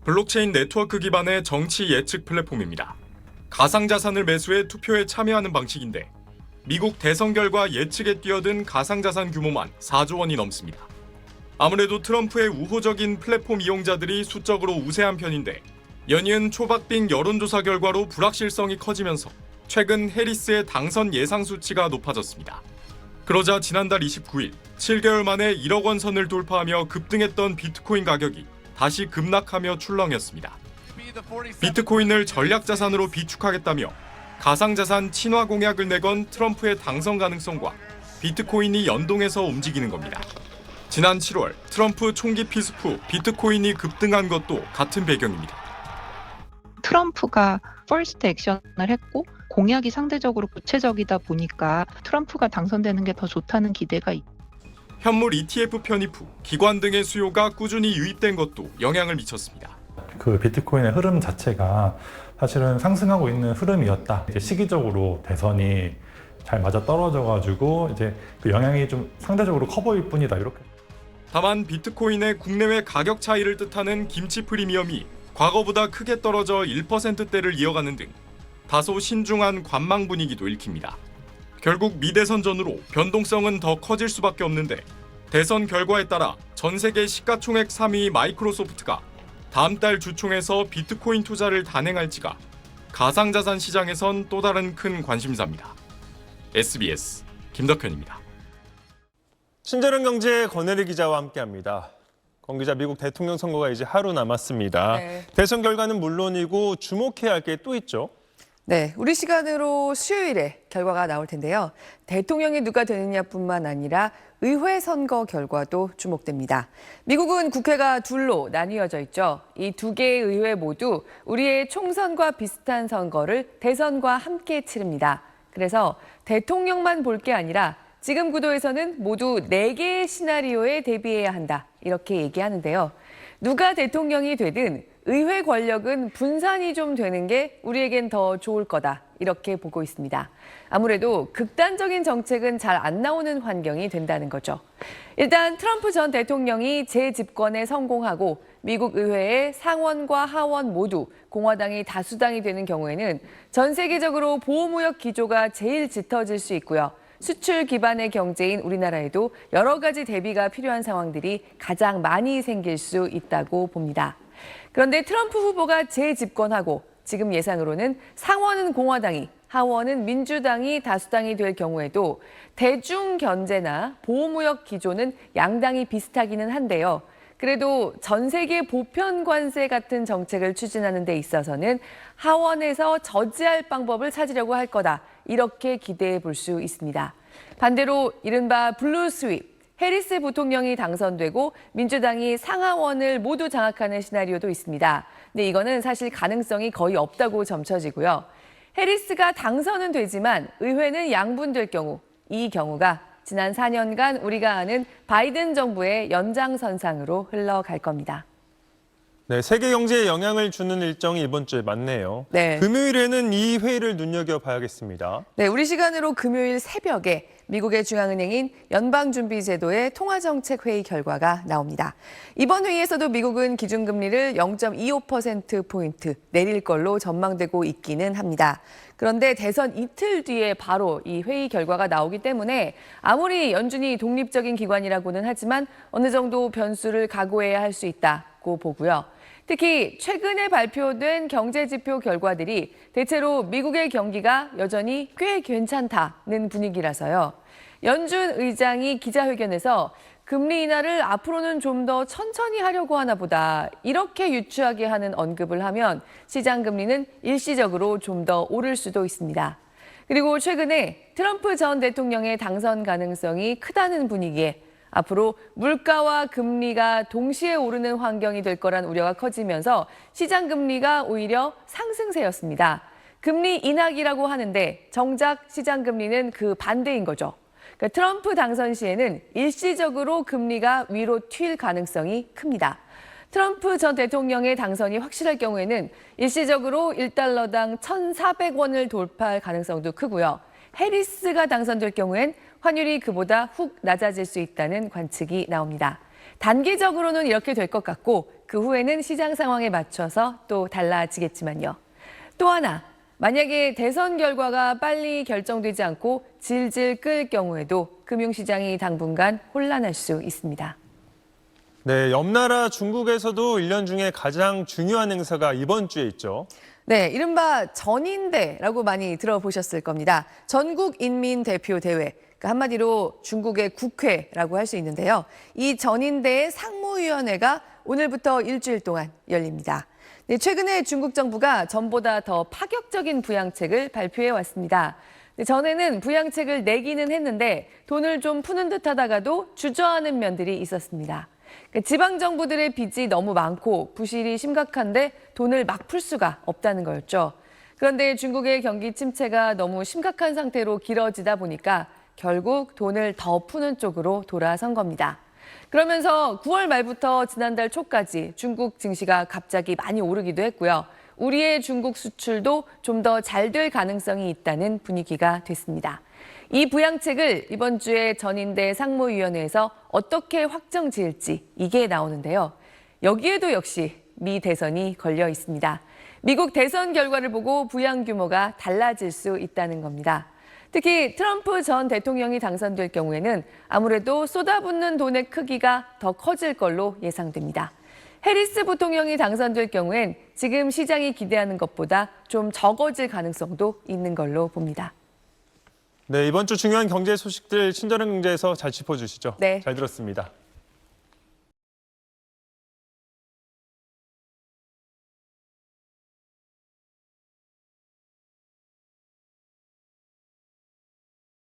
블록체인 네트워크 기반의 정치 예측 플랫폼입니다. 가상자산을 매수해 투표에 참여하는 방식인데 미국 대선 결과 예측에 뛰어든 가상자산 규모만 4조 원이 넘습니다. 아무래도 트럼프의 우호적인 플랫폼 이용자들이 수적으로 우세한 편인데 연이은 초박빙 여론조사 결과로 불확실성이 커지면서 최근 해리스의 당선 예상 수치가 높아졌습니다. 그러자 지난달 29일 7개월 만에 1억 원 선을 돌파하며 급등했던 비트코인 가격이 다시 급락하며 출렁였습니다. 비트코인을 전략자산으로 비축하겠다며 가상자산 친화 공약을 내건 트럼프의 당선 가능성과 비트코인이 연동해서 움직이는 겁니다. 지난 7월 트럼프 총기 피습 후 비트코인이 급등한 것도 같은 배경입니다. 트럼프가 퍼스트 액션을 했고 공약이 상대적으로 구체적이다 보니까 트럼프가 당선되는 게 더 좋다는 기대가 있고 현물 ETF 편입 후 기관 등의 수요가 꾸준히 유입된 것도 영향을 미쳤습니다. 그 비트코인의 흐름 자체가 사실은 상승하고 있는 흐름이었다. 이제 시기적으로 대선이 잘 맞아 떨어져가지고 이제 그 영향이 좀 상대적으로 커 보일 뿐이다. 이렇게. 다만 비트코인의 국내외 가격 차이를 뜻하는 김치 프리미엄이 과거보다 크게 떨어져 1%대를 이어가는 등 다소 신중한 관망 분위기도 읽힙니다. 결국 미대선 전으로 변동성은 더 커질 수밖에 없는데 대선 결과에 따라 전 세계 시가총액 3위 마이크로소프트가 다음 달 주총에서 비트코인 투자를 단행할지가 가상자산 시장에선 또 다른 큰 관심사입니다. SBS 김덕현입니다. 친절한 경제 권혜리 기자와 함께합니다. 권 기자, 미국 대통령 선거가 이제 하루 남았습니다. 네. 대선 결과는 물론이고 주목해야 할 게 또 있죠. 네, 우리 시간으로 수요일에 결과가 나올 텐데요. 대통령이 누가 되느냐뿐만 아니라 의회 선거 결과도 주목됩니다. 미국은 국회가 둘로 나뉘어져 있죠. 이 두 개의 의회 모두 우리의 총선과 비슷한 선거를 대선과 함께 치릅니다. 그래서 대통령만 볼 게 아니라 지금 구도에서는 모두 4개의 시나리오에 대비해야 한다. 이렇게 얘기하는데요. 누가 대통령이 되든 의회 권력은 분산이 좀 되는 게 우리에겐 더 좋을 거다. 이렇게 보고 있습니다. 아무래도 극단적인 정책은 잘 안 나오는 환경이 된다는 거죠. 일단 트럼프 전 대통령이 재집권에 성공하고 미국 의회의 상원과 하원 모두 공화당이 다수당이 되는 경우에는 전 세계적으로 보호무역 기조가 제일 짙어질 수 있고요. 수출 기반의 경제인 우리나라에도 여러 가지 대비가 필요한 상황들이 가장 많이 생길 수 있다고 봅니다. 그런데 트럼프 후보가 재집권하고 지금 예상으로는 상원은 공화당이, 하원은 민주당이 다수당이 될 경우에도 대중 견제나 보호무역 기조는 양당이 비슷하기는 한데요. 그래도 전 세계 보편 관세 같은 정책을 추진하는 데 있어서는 하원에서 저지할 방법을 찾으려고 할 거다. 이렇게 기대해 볼 수 있습니다. 반대로 이른바 블루 스윕, 해리스 부통령이 당선되고 민주당이 상하원을 모두 장악하는 시나리오도 있습니다. 근데 이거는 사실 가능성이 거의 없다고 점쳐지고요. 해리스가 당선은 되지만 의회는 양분될 경우, 이 경우가 지난 4년간 우리가 아는 바이든 정부의 연장선상으로 흘러갈 겁니다. 네, 세계 경제에 영향을 주는 일정이 이번 주에 많네요. 네. 금요일에는 이 회의를 눈여겨봐야겠습니다. 네, 우리 시간으로 금요일 새벽에 미국의 중앙은행인 연방준비제도의 통화정책회의 결과가 나옵니다. 이번 회의에서도 미국은 기준금리를 0.25%포인트 내릴 걸로 전망되고 있기는 합니다. 그런데 대선 이틀 뒤에 바로 이 회의 결과가 나오기 때문에 아무리 연준이 독립적인 기관이라고는 하지만 어느 정도 변수를 각오해야 할 수 있다고 보고요. 특히 최근에 발표된 경제지표 결과들이 대체로 미국의 경기가 여전히 꽤 괜찮다는 분위기라서요. 연준 의장이 기자회견에서 금리 인하를 앞으로는 좀 더 천천히 하려고 하나 보다 이렇게 유추하게 하는 언급을 하면 시장 금리는 일시적으로 좀 더 오를 수도 있습니다. 그리고 최근에 트럼프 전 대통령의 당선 가능성이 크다는 분위기에 앞으로 물가와 금리가 동시에 오르는 환경이 될 거란 우려가 커지면서 시장 금리가 오히려 상승세였습니다. 금리 인하기라고 하는데 정작 시장 금리는 그 반대인 거죠. 그러니까 트럼프 당선 시에는 일시적으로 금리가 위로 튈 가능성이 큽니다. 트럼프 전 대통령의 당선이 확실할 경우에는 일시적으로 1달러당 1,400원을 돌파할 가능성도 크고요. 해리스가 당선될 경우엔 환율이 그보다 훅 낮아질 수 있다는 관측이 나옵니다. 단기적으로는 이렇게 될 것 같고 그 후에는 시장 상황에 맞춰서 또 달라지겠지만요. 또 하나, 만약에 대선 결과가 빨리 결정되지 않고 질질 끌 경우에도 금융시장이 당분간 혼란할 수 있습니다. 네, 옆나라 중국에서도 1년 중에 가장 중요한 행사가 이번 주에 있죠. 네, 이른바 전인대라고 많이 들어보셨을 겁니다. 전국인민대표대회, 그러니까 한마디로 중국의 국회라고 할 수 있는데요. 이 전인대의 상무위원회가 오늘부터 일주일 동안 열립니다. 네, 최근에 중국 정부가 전보다 더 파격적인 부양책을 발표해 왔습니다. 네, 전에는 부양책을 내기는 했는데 돈을 좀 푸는 듯 하다가도 주저하는 면들이 있었습니다. 지방정부들의 빚이 너무 많고 부실이 심각한데 돈을 막 풀 수가 없다는 거였죠. 그런데 중국의 경기 침체가 너무 심각한 상태로 길어지다 보니까 결국 돈을 더 푸는 쪽으로 돌아선 겁니다. 그러면서 9월 말부터 지난달 초까지 중국 증시가 갑자기 많이 오르기도 했고요. 우리의 중국 수출도 좀 더 잘 될 가능성이 있다는 분위기가 됐습니다. 이 부양책을 이번 주에 전인대 상무위원회에서 어떻게 확정 지을지 이게 나오는데요. 여기에도 역시 미 대선이 걸려 있습니다. 미국 대선 결과를 보고 부양 규모가 달라질 수 있다는 겁니다. 특히 트럼프 전 대통령이 당선될 경우에는 아무래도 쏟아붓는 돈의 크기가 더 커질 걸로 예상됩니다. 해리스 부통령이 당선될 경우엔 지금 시장이 기대하는 것보다 좀 적어질 가능성도 있는 걸로 봅니다. 네, 이번 주 중요한 경제 소식들 친절한 경제에서 잘 짚어주시죠. 네. 잘 들었습니다.